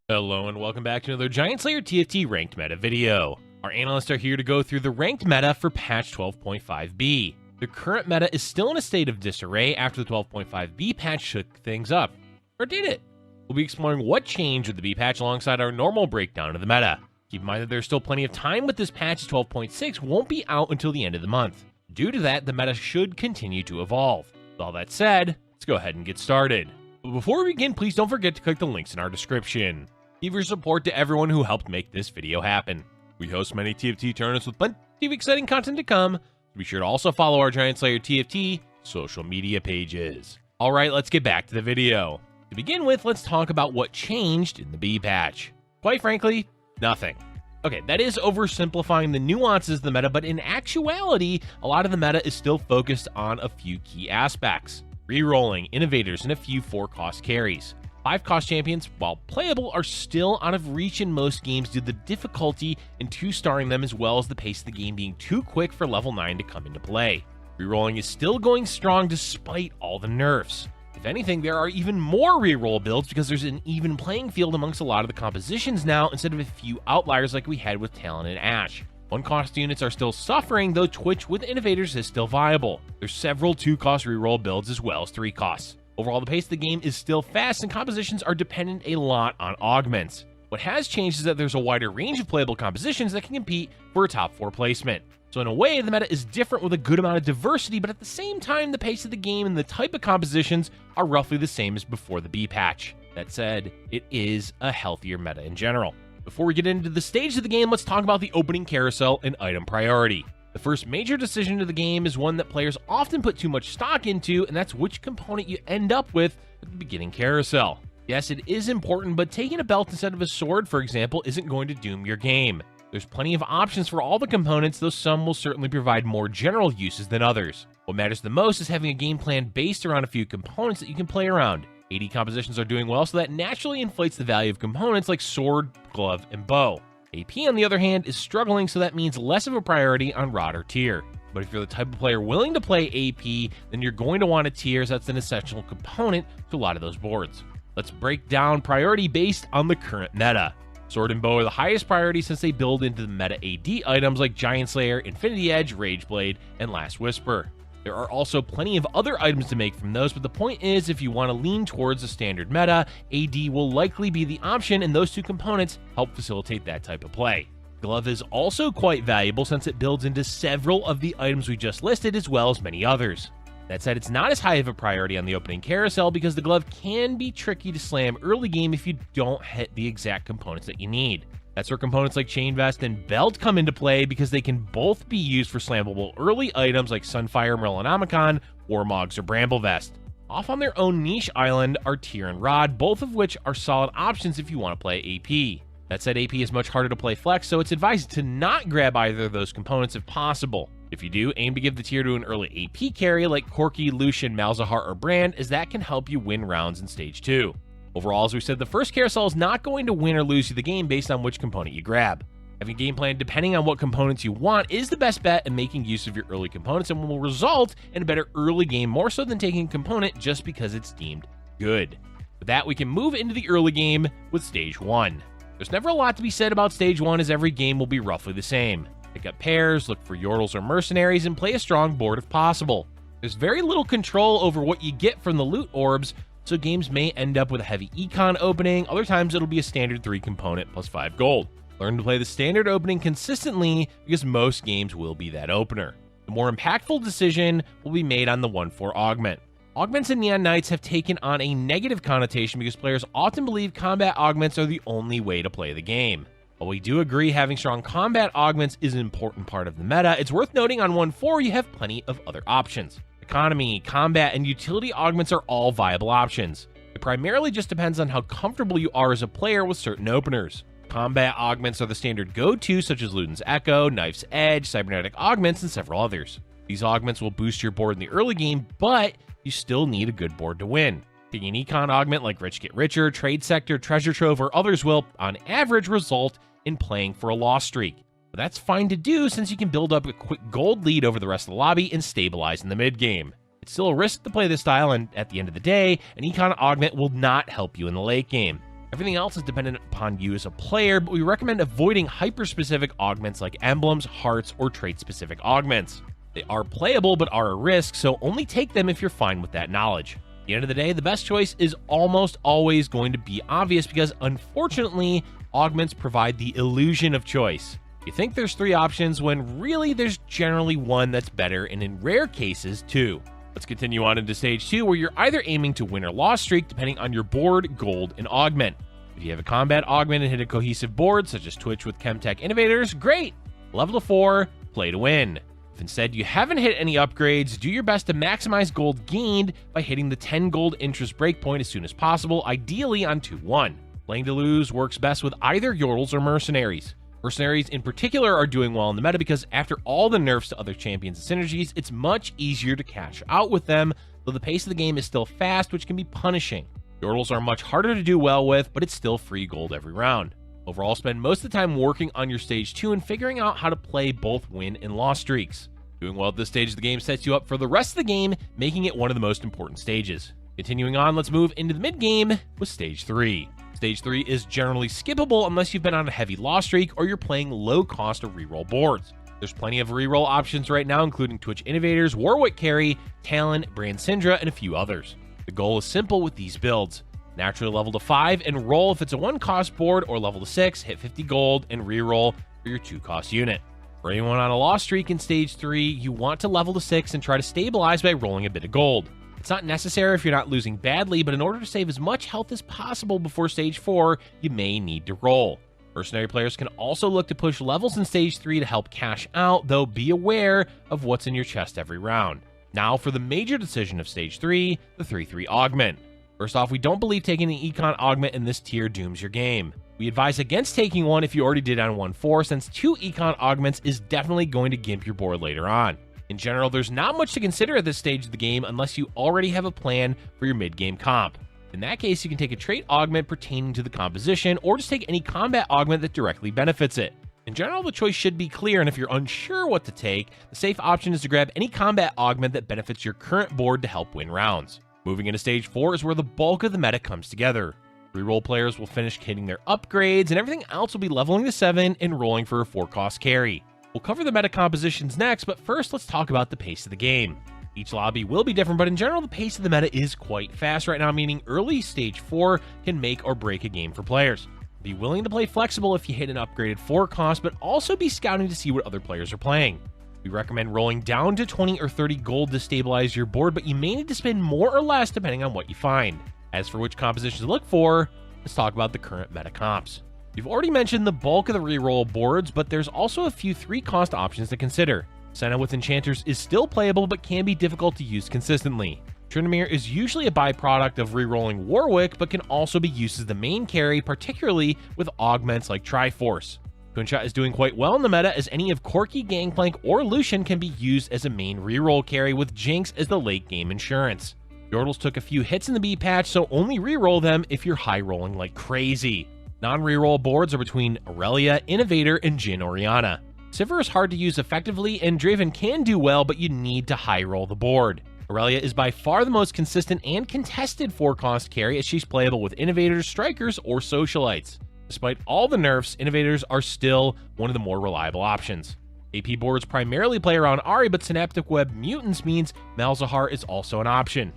Hello and welcome back to another GiantSlayer TFT ranked meta video. Our analysts are here to go through the ranked meta for patch 12.5b. The current meta is still in a state of disarray after the 12.5b patch shook things up. Or did it? We'll be exploring what changed with the B patch alongside our normal breakdown of the meta. Keep in mind that there's still plenty of time with this patch as 12.6 won't be out until the end of the month. Due to that, the meta should continue to evolve. With all that said, let's go ahead and get started. But before we begin, please don't forget to click the links in our description. Give your support to everyone who helped make this video happen. We host many TFT tournaments with plenty of exciting content to come, so be sure to also follow our GiantSlayer TFT social media pages. Alright, let's get back to the video. To begin with, let's talk about what changed in the B patch. Quite frankly, nothing. Okay, that is oversimplifying the nuances of the meta, but in actuality, a lot of the meta is still focused on a few key aspects. Rerolling, innovators, and a few 4-cost carries. 5-cost champions, while playable, are still out of reach in most games due to the difficulty in 2-starring them as well as the pace of the game being too quick for level 9 to come into play. Rerolling is still going strong despite all the nerfs. If anything, there are even more reroll builds because there's an even playing field amongst a lot of the compositions now instead of a few outliers like we had with Talon and Ashe. 1-cost units are still suffering, though Twitch with innovators is still viable. There's several 2-cost reroll builds as well as 3 costs. Overall, the pace of the game is still fast, and compositions are dependent a lot on augments. What has changed is that there's a wider range of playable compositions that can compete for a top 4 placement. So in a way, the meta is different with a good amount of diversity, but at the same time, the pace of the game and the type of compositions are roughly the same as before the B patch. That said, it is a healthier meta in general. Before we get into the stage of the game, let's talk about the opening carousel and item priority. The first major decision of the game is one that players often put too much stock into, and that's which component you end up with at the beginning carousel. Yes, it is important, but taking a belt instead of a sword, for example, isn't going to doom your game. There's plenty of options for all the components, though some will certainly provide more general uses than others. What matters the most is having a game plan based around a few components that you can play around. AD compositions are doing well, so that naturally inflates the value of components like sword, glove, and bow. AP, on the other hand, is struggling, so that means less of a priority on Rod or Tier. But if you're the type of player willing to play AP, then you're going to want a Tier, as that's an essential component to a lot of those boards. Let's break down priority based on the current meta. Sword and Bow are the highest priority since they build into the meta AD items like Giant Slayer, Infinity Edge, Rage Blade, and Last Whisper. There are also plenty of other items to make from those, but the point is, if you want to lean towards a standard meta, AD will likely be the option, and those two components help facilitate that type of play. Glove is also quite valuable since it builds into several of the items we just listed as well as many others. That said, it's not as high of a priority on the opening carousel because the glove can be tricky to slam early game if you don't hit the exact components that you need. That's where components like Chain Vest and Belt come into play because they can both be used for slammable early items like Sunfire, Merlinomicon, Warmogs, or Bramble Vest. Off on their own niche island are Tier and Rod, both of which are solid options if you want to play AP. That said, AP is much harder to play flex, so it's advised to not grab either of those components if possible. If you do, aim to give the Tier to an early AP carry like Corki, Lucian, Malzahar, or Brand, as that can help you win rounds in Stage 2. Overall, as we said, the first carousel is not going to win or lose you the game based on which component you grab. Having a game plan depending on what components you want is the best bet, and making use of your early components and will result in a better early game more so than taking a component just because it's deemed good. With that, we can move into the early game with Stage 1. There's never a lot to be said about Stage 1 as every game will be roughly the same. Pick up pairs, look for Yordles or Mercenaries, and play a strong board if possible. There's very little control over what you get from the loot orbs, so games may end up with a heavy econ opening. Other times it'll be a standard 3 component plus 5 gold. Learn to play the standard opening consistently because most games will be that opener. The more impactful decision will be made on the 1/4 augment. Augments in Neon Knights have taken on a negative connotation because players often believe combat augments are the only way to play the game. While we do agree having strong combat augments is an important part of the meta, it's worth noting on 1/4 you have plenty of other options. Economy, combat, and utility augments are all viable options. It primarily just depends on how comfortable you are as a player with certain openers. Combat augments are the standard go-to, such as Luden's Echo, Knife's Edge, Cybernetic Augments, and several others. These augments will boost your board in the early game, but you still need a good board to win. Picking an econ augment like Rich Get Richer, Trade Sector, Treasure Trove, or others will, on average, result in playing for a loss streak. But that's fine to do since you can build up a quick gold lead over the rest of the lobby and stabilize in the mid game. It's still a risk to play this style, and at the end of the day, an econ augment will not help you in the late game. Everything else is dependent upon you as a player, but we recommend avoiding hyper-specific augments like emblems, hearts, or trait-specific augments. They are playable but are a risk, so only take them if you're fine with that knowledge. At the end of the day, the best choice is almost always going to be obvious because, unfortunately, augments provide the illusion of choice. You think there's 3 options when really there's generally one that's better, and in rare cases, 2. Let's continue on into Stage 2, where you're either aiming to win or loss streak depending on your board, gold, and augment. If you have a combat augment and hit a cohesive board, such as Twitch with Chemtech Innovators, great! Level to 4, play to win. If instead you haven't hit any upgrades, do your best to maximize gold gained by hitting the 10 gold interest breakpoint as soon as possible, ideally on 2-1. Playing to lose works best with either Yordles or Mercenaries. Mercenaries in particular are doing well in the meta because after all the nerfs to other champions and synergies, it's much easier to cash out with them, though the pace of the game is still fast, which can be punishing. Yordles are much harder to do well with, but it's still free gold every round. Overall, spend most of the time working on your Stage 2 and figuring out how to play both win and loss streaks. Doing well at this stage of the game sets you up for the rest of the game, making it one of the most important stages. Continuing on, let's move into the mid-game with Stage 3. Stage 3 is generally skippable unless you've been on a heavy loss streak or you're playing low-cost or reroll boards. There's plenty of reroll options right now, including Twitch Innovators, Warwick Carry, Talon, Brand Syndra, and a few others. The goal is simple with these builds. Naturally level to 5 and roll if it's a 1-cost board, or level to 6, hit 50 gold, and reroll for your 2-cost unit. For anyone on a loss streak in Stage 3, you want to level to 6 and try to stabilize by rolling a bit of gold. It's not necessary if you're not losing badly, but in order to save as much health as possible before Stage 4, you may need to roll. Mercenary players can also look to push levels in Stage 3 to help cash out, though be aware of what's in your chest every round. Now for the major decision of Stage 3, the 3-3 augment. First off, we don't believe taking an econ augment in this tier dooms your game. We advise against taking one if you already did on 1-4, since 2 econ augments is definitely going to gimp your board later on. In general, there's not much to consider at this stage of the game unless you already have a plan for your mid-game comp. In that case, you can take a trait augment pertaining to the composition, or just take any combat augment that directly benefits it. In general, the choice should be clear, and if you're unsure what to take, the safe option is to grab any combat augment that benefits your current board to help win rounds. Moving into Stage 4 is where the bulk of the meta comes together. Reroll players will finish hitting their upgrades, and everything else will be leveling to 7 and rolling for a 4-cost carry. We'll cover the meta compositions next, but first let's talk about the pace of the game. Each lobby will be different, but in general, the pace of the meta is quite fast right now, meaning early Stage 4 can make or break a game for players. Be willing to play flexible if you hit an upgraded 4-cost, but also be scouting to see what other players are playing. We recommend rolling down to 20 or 30 gold to stabilize your board, but you may need to spend more or less depending on what you find. As for which compositions to look for, let's talk about the current meta comps. We've already mentioned the bulk of the reroll boards, but there's also a few 3-cost options to consider. Senna with Enchanters is still playable, but can be difficult to use consistently. Tryndamere is usually a byproduct of rerolling Warwick, but can also be used as the main carry, particularly with augments like Triforce. Twinshot is doing quite well in the meta, as any of Corki, Gangplank, or Lucian can be used as a main reroll carry, with Jinx as the late game insurance. Yordles took a few hits in the B patch, so only reroll them if you're high rolling like crazy. Non-reroll boards are between Aurelia, Innovator, and Jhin Orianna. Sivir is hard to use effectively, and Draven can do well, but you need to high roll the board. Aurelia is by far the most consistent and contested 4-cost carry, as she's playable with Innovators, Strikers, or Socialites. Despite all the nerfs, Innovators are still one of the more reliable options. AP boards primarily play around Ahri, but Synaptic Web Mutants means Malzahar is also an option.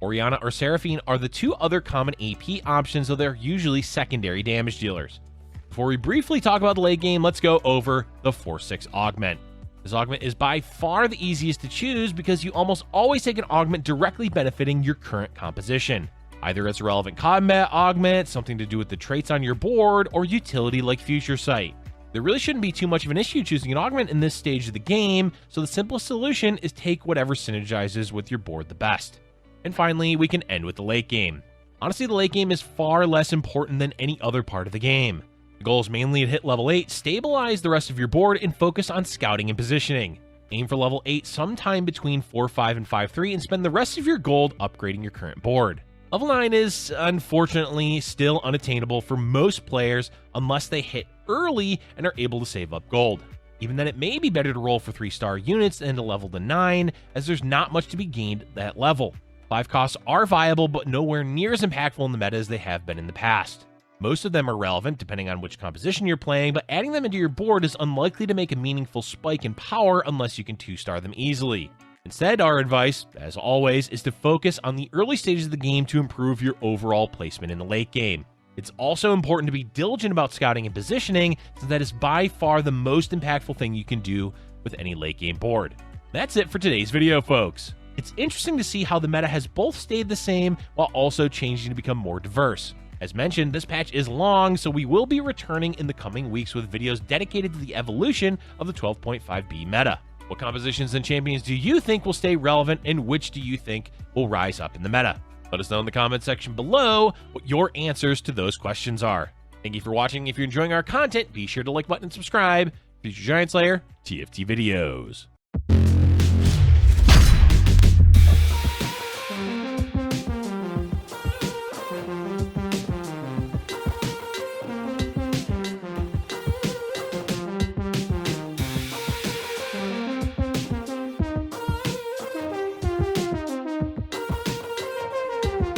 Orianna or Seraphine are the 2 other common AP options, though they're usually secondary damage dealers. Before we briefly talk about the late game, let's go over the 4-6 augment. This augment is by far the easiest to choose because you almost always take an augment directly benefiting your current composition. Either it's a relevant combat augment, something to do with the traits on your board, or utility like Future Sight. There really shouldn't be too much of an issue choosing an augment in this stage of the game, so the simplest solution is take whatever synergizes with your board the best. And finally, we can end with the late game. Honestly, the late game is far less important than any other part of the game. The goal is mainly to hit level 8, stabilize the rest of your board, and focus on scouting and positioning. Aim for level 8 sometime between 4-5 and 5-3, and spend the rest of your gold upgrading your current board. Level 9 is, unfortunately, still unattainable for most players unless they hit early and are able to save up gold. Even then, it may be better to roll for 3-star units than to level to 9, as there's not much to be gained at that level. 5 costs are viable, but nowhere near as impactful in the meta as they have been in the past. Most of them are relevant depending on which composition you're playing, but adding them into your board is unlikely to make a meaningful spike in power unless you can 2-star them easily. Instead, our advice, as always, is to focus on the early stages of the game to improve your overall placement in the late game. It's also important to be diligent about scouting and positioning, since that is by far the most impactful thing you can do with any late game board. That's it for today's video, folks. It's interesting to see how the meta has both stayed the same while also changing to become more diverse. As mentioned, this patch is long, so we will be returning in the coming weeks with videos dedicated to the evolution of the 12.5b meta. What compositions and champions do you think will stay relevant, and which do you think will rise up in the meta? Let us know in the comment section below what your answers to those questions are. Thank you for watching. If you're enjoying our content, be sure to like button and subscribe for future Giant Slayer TFT videos.